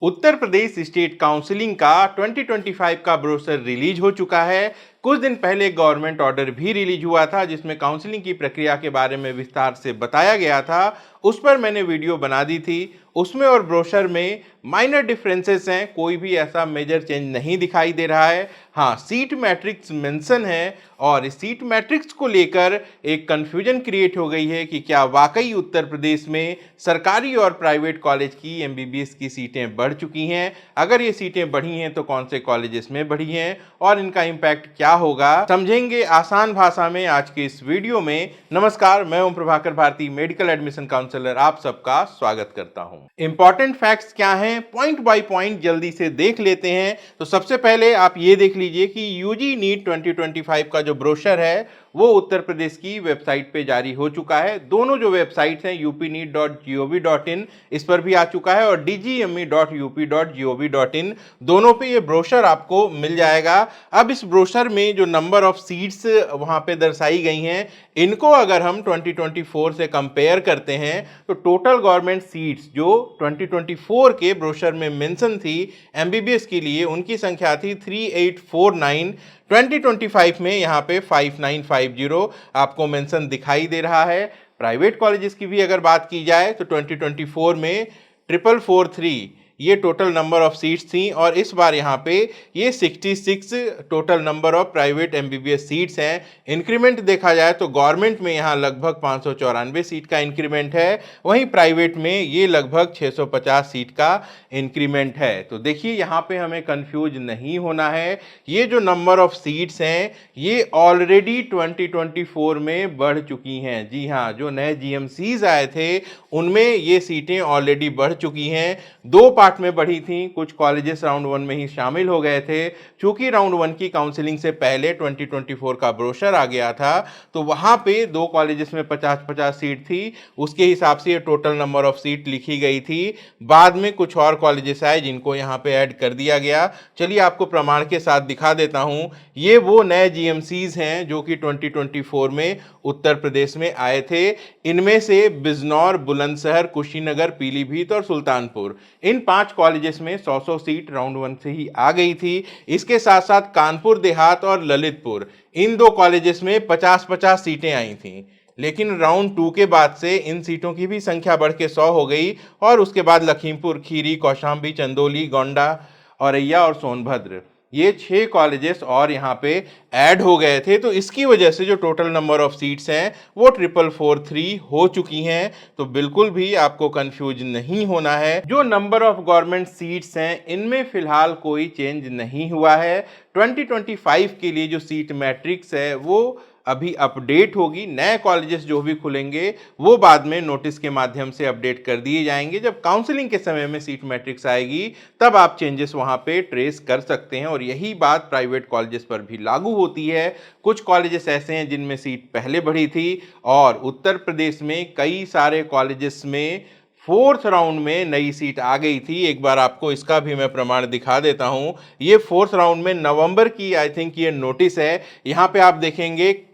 Uttar Pradesh state counselling का 2025 का brochure release हो चुका है। कुछ दिन पहले गवर्नमेंट ऑर्डर भी रिलीज हुआ था जिसमें काउंसिलिंग की प्रक्रिया के बारे में विस्तार से बताया गया था। उस पर मैंने वीडियो बना दी थी। उसमें और ब्रोशर में माइनर डिफरेंसेस हैं, कोई भी ऐसा मेजर चेंज नहीं दिखाई दे रहा है। हाँ, सीट मैट्रिक्स मेंशन है और इस सीट मैट्रिक्स को लेकर एक कंफ्यूजन क्रिएट हो गई है कि क्या वाकई उत्तर प्रदेश में सरकारी और प्राइवेट कॉलेज की एमबीबीएस की सीटें बढ़ चुकी हैं। अगर ये सीटें बढ़ी हैं तो कौन से कॉलेजेस में बढ़ी हैं और इनका इम्पैक्ट क्या होगा, समझेंगे आसान भाषा में आज के इस वीडियो में। नमस्कार, मैं Om Prabhakar Bharti, medical admission counsellor, आप सबका स्वागत करता हूं। इंपॉर्टेंट फैक्ट्स क्या हैं, पॉइंट बाय पॉइंट जल्दी से देख लेते हैं। तो सबसे पहले आप ये देख लीजिए कि यूजी नीट 2025 का जो ब्रोशर है वो उत्तर प्रदेश की वेबसाइट पे जारी हो चुका है। दोनों जो वेबसाइट्स हैं upneet.gov.in, इस पर भी आ चुका है, और dgme.up.gov.in, दोनों पे ये ब्रोशर आपको मिल जाएगा। अब इस ब्रोशर में जो नंबर ऑफ सीट्स वहां पे दर्शाई गई हैं, इनको अगर हम 2024 से कंपेयर करते हैं तो टोटल गवर्नमेंट सीट्स जो 2024 के ब्रोशर में मेंशन थी एमबीबीएस के लिए, उनकी संख्या थी 3849। 2025 में यहाँ पे 5950 आपको मेंशन दिखाई दे रहा है। प्राइवेट कॉलेजेस की भी अगर बात की जाए तो 2024 में 4443 ये टोटल नंबर ऑफ सीट्स थी, और इस बार यहाँ पे ये 66 total number of private MBBS seats हैं। इंक्रीमेंट देखा जाए तो गवर्नमेंट में यहाँ लगभग 594 सीट का इंक्रीमेंट है, वहीं प्राइवेट में ये लगभग 650 सीट का इंक्रीमेंट है। तो देखिए यहाँ पे हमें कंफ्यूज नहीं होना है। ये जो नंबर ऑफ सीट्स हैं ये ऑलरेडी 2024 में बढ़ चुकी हैं। जी हाँ, जो नए जीएमसीज आए थे उनमें ये सीटें ऑलरेडी बढ़ चुकी हैं। दो पार्ट में बढ़ी थी, कुछ कॉलेजेस राउंड 1 में ही शामिल हो गए थे। चूंकि राउंड 1 की काउंसलिंग से पहले 2024 का ब्रोशर आ गया था तो वहां पे दो कॉलेजेस में 50-50 सीट थी, उसके हिसाब से ये टोटल नंबर ऑफ सीट लिखी गई थी। बाद में कुछ और कॉलेजेस आए जिनको यहाँ पे ऐड कर दिया गया। चलिए आपको प्रमाण के साथ दिखा देता हूँ। ये वो नए जीएमसीज हैं जो कि 2024 में उत्तर प्रदेश में आए थे। इनमें से बिजनौर, बुलंदशहर, कुशीनगर, पीलीभीत और सुल्तानपुर, इन 5 कॉलेजेस में 100-100 सीट राउंड 1 से ही आ गई थी। इसके साथ साथ कानपुर देहात और ललितपुर, इन दो कॉलेजेस में 50-50 सीटें आई थीं। लेकिन राउंड 2 के बाद से इन सीटों की भी संख्या बढ़ के 100 हो गई, और उसके बाद लखीमपुर खीरी, कौशाम्बी, चंदौली, गोंडा, औरैया और सोनभद्र, ये 6 कॉलेजेस और यहाँ पे ऐड हो गए थे। तो इसकी वजह से जो टोटल नंबर ऑफ सीट्स हैं वो 4443 हो चुकी हैं। तो बिल्कुल भी आपको कंफ्यूज नहीं होना है। जो नंबर ऑफ गवर्नमेंट सीट्स हैं इनमें फिलहाल कोई चेंज नहीं हुआ है। 2025 के लिए जो सीट मैट्रिक्स है वो अभी अपडेट होगी। नए कॉलेजेस जो भी खुलेंगे वो बाद में नोटिस के माध्यम से अपडेट कर दिए जाएंगे। जब काउंसलिंग के समय में सीट मैट्रिक्स आएगी तब आप चेंजेस वहां पे ट्रेस कर सकते हैं, और यही बात प्राइवेट कॉलेजेस पर भी लागू होती है। कुछ कॉलेजेस ऐसे हैं जिनमें सीट पहले बढ़ी थी, और उत्तर प्रदेश में कई सारे कॉलेजेस में 4th राउंड में नई सीट आ गई थी। एक बार आपको इसका भी मैं प्रमाण दिखा देता हूं। ये 4th राउंड में नवंबर की आई थिंक ये नोटिस है। यहाँ पे आप देखेंगे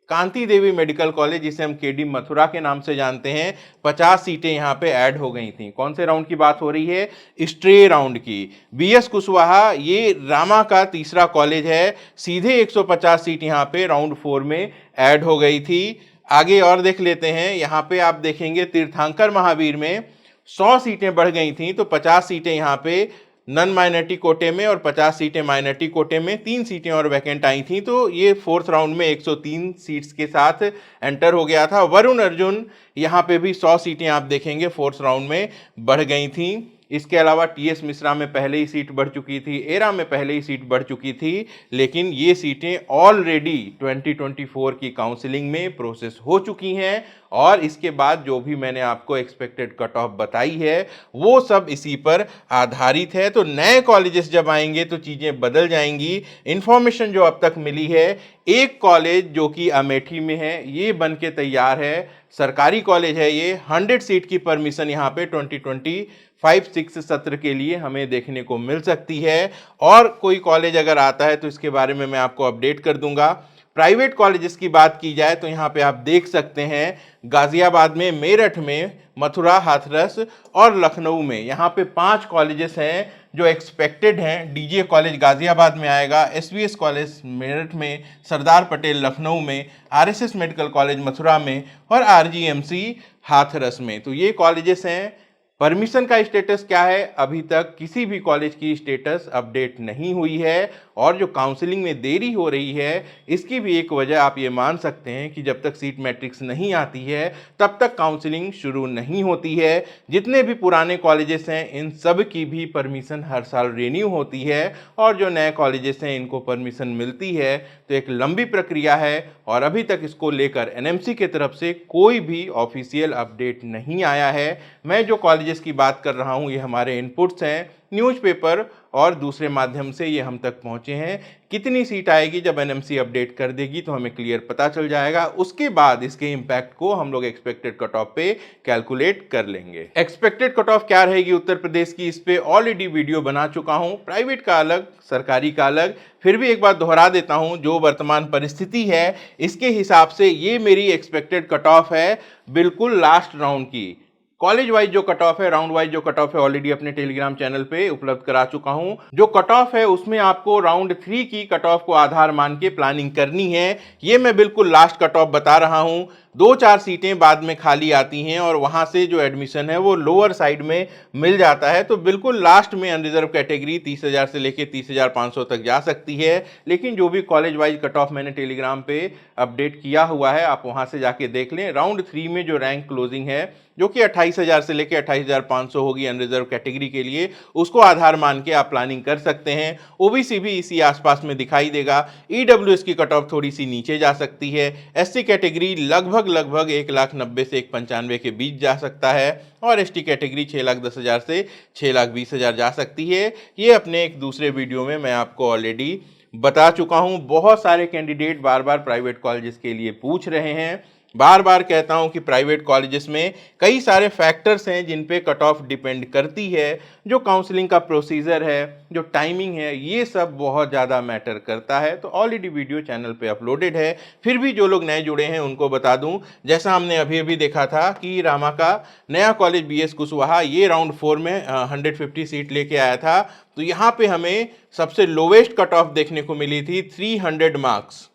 कांति देवी मेडिकल कॉलेज, जिसे हम केडी मथुरा के नाम से जानते हैं, 50 सीटें यहाँ पे ऐड हो गई थी। कौन से राउंड की बात हो रही है? स्ट्रे राउंड की। बीएस कुशवाहा, ये रामा का तीसरा कॉलेज है, सीधे 150 सीट यहाँ पे राउंड 4 में ऐड हो गई थी। आगे और देख लेते हैं। यहाँ पे आप देखेंगे तीर्थंकर महावीर में 100 सीटें बढ़ गई थी, तो 50 सीटें यहाँ पे नन माइनॉरिटी कोटे में और 50 सीटें माइनॉरिटी कोटे में, 3 सीटें और वैकेंट आई थी। तो ये 4th राउंड में 103 सीट्स के साथ एंटर हो गया था। वरुण अर्जुन, यहाँ पे भी 100 सीटें आप देखेंगे 4th राउंड में बढ़ गई थी। इसके अलावा टीएस मिश्रा में पहले ही सीट बढ़ चुकी थी, एरा में पहले ही सीट बढ़ चुकी थी, लेकिन ये सीटें ऑलरेडी 2024 की काउंसलिंग में प्रोसेस हो चुकी हैं। और इसके बाद जो भी मैंने आपको एक्सपेक्टेड कट ऑफ बताई है वो सब इसी पर आधारित है। तो नए कॉलेजेस जब आएंगे तो चीज़ें बदल जाएंगी। इंफॉर्मेशन जो अब तक मिली है, एक कॉलेज जो कि अमेठी में है ये बन के तैयार है, सरकारी कॉलेज है ये। 100 सीट की परमिशन यहाँ पे 2025-6 सत्र के लिए हमें देखने को मिल सकती है। और कोई कॉलेज अगर आता है तो इसके बारे में मैं आपको अपडेट कर दूंगा। प्राइवेट कॉलेजेस की बात की जाए तो यहाँ पे आप देख सकते हैं गाजियाबाद में, मेरठ में, मथुरा, हाथरस और लखनऊ में यहाँ पे 5 कॉलेजेस हैं जो एक्सपेक्टेड हैं। डीजे कॉलेज गाजियाबाद में आएगा, एसवीएस कॉलेज मेरठ में, सरदार पटेल लखनऊ में, आरएसएस मेडिकल कॉलेज मथुरा में और आरजीएमसी हाथरस में। तो ये कॉलेजेस हैं। परमिशन का स्टेटस क्या है? अभी तक किसी भी कॉलेज की स्टेटस अपडेट नहीं हुई है और जो काउंसलिंग में देरी हो रही है इसकी भी एक वजह आप ये मान सकते हैं कि जब तक सीट मैट्रिक्स नहीं आती है तब तक काउंसलिंग शुरू नहीं होती है। जितने भी पुराने कॉलेजेस हैं इन सब की भी परमिशन हर साल रिन्यू होती है और जो नए कॉलेजेस हैं इनको परमिशन मिलती है। तो एक लंबी प्रक्रिया है और अभी तक इसको लेकर एनएमसी की तरफ से कोई भी ऑफिशियल अपडेट नहीं आया है। मैं जो कॉलेजेस की बात कर रहा हूँ ये हमारे इनपुट्स हैं, न्यूज़पेपर और दूसरे माध्यम से ये हम तक पहुंचे हैं। कितनी सीट आएगी जब एनएमसी अपडेट कर देगी तो हमें क्लियर पता चल जाएगा। उसके बाद इसके इम्पैक्ट को हम लोग एक्सपेक्टेड कट ऑफ पे कैलकुलेट कर लेंगे। एक्सपेक्टेड कट ऑफ क्या रहेगी उत्तर प्रदेश की, इस पे ऑलरेडी वीडियो बना चुका हूं, प्राइवेट का अलग, सरकारी का अलग। फिर भी एक बार दोहरा देता हूं, जो वर्तमान परिस्थिति है इसके हिसाब से ये मेरी एक्सपेक्टेड कट ऑफ है बिल्कुल लास्ट राउंड की। कॉलेज वाइज जो कट ऑफ है, राउंड वाइज जो कट ऑफ है ऑलरेडी अपने टेलीग्राम चैनल पे उपलब्ध करा चुका हूं। जो कट ऑफ है उसमें आपको राउंड 3 की कट ऑफ को आधार मान के प्लानिंग करनी है। ये मैं बिल्कुल लास्ट कट ऑफ बता रहा हूं। 2-4 सीटें बाद में खाली आती हैं और वहां से जो एडमिशन है वो लोअर साइड में मिल जाता है। तो बिल्कुल लास्ट में अनरिजर्व कैटेगरी 30,000 से लेकर 30,500 तक जा सकती है। लेकिन जो भी कॉलेज वाइज कट ऑफ मैंने टेलीग्राम पे अपडेट किया हुआ है आप वहां से जाके देख लें। राउंड 3 में जो रैंक क्लोजिंग है जो कि 28,000 से लेकर 28,500 होगी अनरिजर्व कैटेगरी के लिए, उसको आधार मान के आप प्लानिंग कर सकते हैं। ओबीसी भी इसी आसपास में दिखाई देगा। ईडब्ल्यूएस की कट ऑफ थोड़ी सी नीचे जा सकती है। एससी कैटेगरी लगभग 1,90,000 से 1,95,000 के बीच जा सकता है और एसटी कैटेगरी 6,10,000 से 6,20,000 जा सकती है। ये अपने एक दूसरे वीडियो में मैं आपको ऑलरेडी बता चुका हूं। बहुत सारे कैंडिडेट बार बार प्राइवेट कॉलेजेस के लिए पूछ रहे हैं। बार बार कहता हूं कि प्राइवेट कॉलेजेस में कई सारे फैक्टर्स हैं जिन पे कट ऑफ डिपेंड करती है। जो काउंसलिंग का प्रोसीजर है, जो टाइमिंग है, ये सब बहुत ज़्यादा मैटर करता है। तो ऑलरेडी वीडियो चैनल पे अपलोडेड है। फिर भी जो लोग नए जुड़े हैं उनको बता दूं, जैसा हमने अभी अभी देखा था कि रामा का नया कॉलेज बीएस कुशवाहा ये राउंड 4 में 150 सीट लेके आया था। तो यहाँ पे हमें सबसे लोवेस्ट कट ऑफ देखने को मिली थी 300 मार्क्स।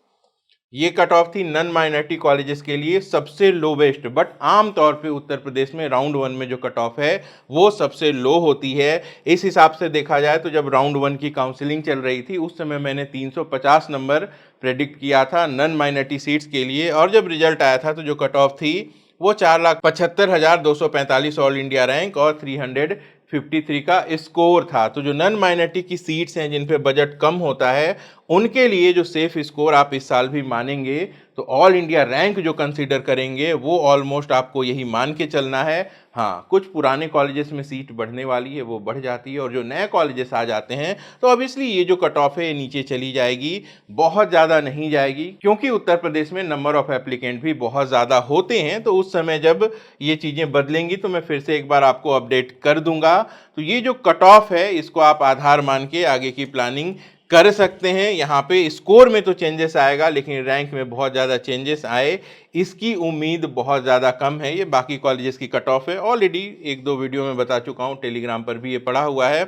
ये कट ऑफ थी नन माइनॉरिटी कॉलेजेस के लिए सबसे लोवेस्ट। बट आमतौर पे उत्तर प्रदेश में राउंड 1 में जो कट ऑफ है वो सबसे लो होती है। इस हिसाब से देखा जाए तो जब राउंड 1 की काउंसलिंग चल रही थी उस समय मैंने 350 नंबर प्रेडिक्ट किया था नन माइनॉरिटी सीट्स के लिए और जब रिजल्ट आया था तो जो कट ऑफ थी वो 4,75,245 ऑल इंडिया रैंक और 353 का स्कोर था। तो जो नन माइनॉरिटी की सीट्स हैं जिन पे बजट कम होता है उनके लिए जो सेफ स्कोर आप इस साल भी मानेंगे तो ऑल इंडिया रैंक जो कंसीडर करेंगे वो ऑलमोस्ट आपको यही मान के चलना है। हाँ, कुछ पुराने कॉलेजेस में सीट बढ़ने वाली है, वो बढ़ जाती है और जो नए कॉलेजेस आ जाते हैं तो ऑब्वियसली ये जो कट ऑफ है ये नीचे चली जाएगी, बहुत ज़्यादा नहीं जाएगी क्योंकि उत्तर प्रदेश में नंबर ऑफ एप्लीकेंट भी बहुत ज़्यादा होते हैं। तो उस समय जब ये चीज़ें बदलेंगी तो मैं फिर से एक बार आपको अपडेट कर दूंगा। तो ये जो कट ऑफ है इसको आप आधार मान के आगे की प्लानिंग कर सकते हैं। यहाँ पे स्कोर में तो चेंजेस आएगा लेकिन रैंक में बहुत ज़्यादा चेंजेस आए इसकी उम्मीद बहुत ज़्यादा कम है। ये बाकी कॉलेजेस की कट ऑफ है, ऑलरेडी 1-2 वीडियो में बता चुका हूँ, टेलीग्राम पर भी ये पड़ा हुआ है।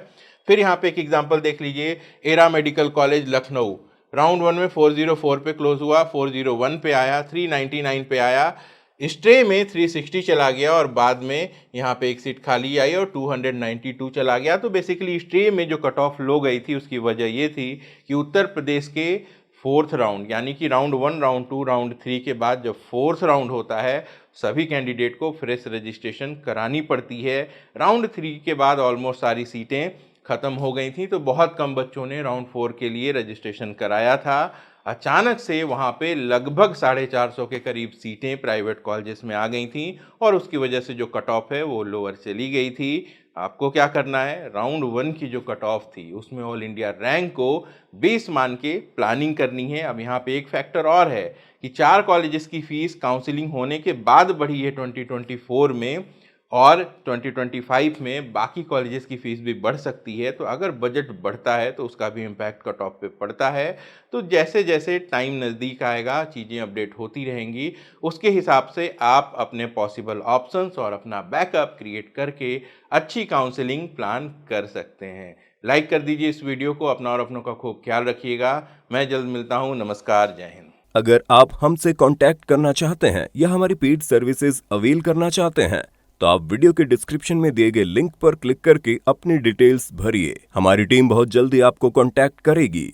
फिर यहाँ पे एक एग्जांपल देख लीजिए, era medical college Lucknow round 1 में 404 पे क्लोज हुआ, 401 पे आया, 399 पे आया, स्टे में 360 चला गया और बाद में यहाँ पे एक सीट खाली आई और 292 चला गया। तो बेसिकली स्टे में जो कट ऑफ लो गई थी उसकी वजह ये थी कि उत्तर प्रदेश के 4th राउंड यानी कि राउंड 1, राउंड 2, राउंड 3 के बाद जब 4th राउंड होता है सभी कैंडिडेट को फ्रेश रजिस्ट्रेशन करानी पड़ती है। राउंड 3 के बाद ऑलमोस्ट सारी सीटें ख़त्म हो गई थी तो बहुत कम बच्चों ने राउंड 4 के लिए रजिस्ट्रेशन कराया था। अचानक से वहाँ पे लगभग 450 के करीब सीटें प्राइवेट कॉलेजेस में आ गई थी और उसकी वजह से जो कट ऑफ है वो लोअर चली गई थी। आपको क्या करना है, राउंड 1 की जो कट ऑफ थी उसमें ऑल इंडिया रैंक को बेस मान के प्लानिंग करनी है। अब यहाँ पे एक फैक्टर और है कि 4 कॉलेजेस की फीस काउंसलिंग होने के बाद बढ़ी है 2024 में और 2025 में बाकी कॉलेजेस की फ़ीस भी बढ़ सकती है, तो अगर बजट बढ़ता है तो उसका भी इम्पैक्ट कट ऑफ पे पड़ता है। तो जैसे-जैसे टाइम नज़दीक आएगा, चीज़ें अपडेट होती रहेंगी, उसके हिसाब से आप अपने पॉसिबल ऑप्शंस और अपना बैकअप क्रिएट करके अच्छी काउंसलिंग प्लान कर सकते हैं। लाइक कर दीजिए इस वीडियो को, अपना और अपनों का खूब ख्याल रखिएगा। मैं जल्द मिलता हूँ। नमस्कार, जय हिंद। अगर आप हमसे कांटेक्ट करना चाहते हैं या हमारी पेड सर्विसेज अवेल करना चाहते हैं तो आप वीडियो के डिस्क्रिप्शन में दिए गए लिंक पर क्लिक करके अपनी डिटेल्स भरिए। हमारी टीम बहुत जल्दी आपको कांटेक्ट करेगी।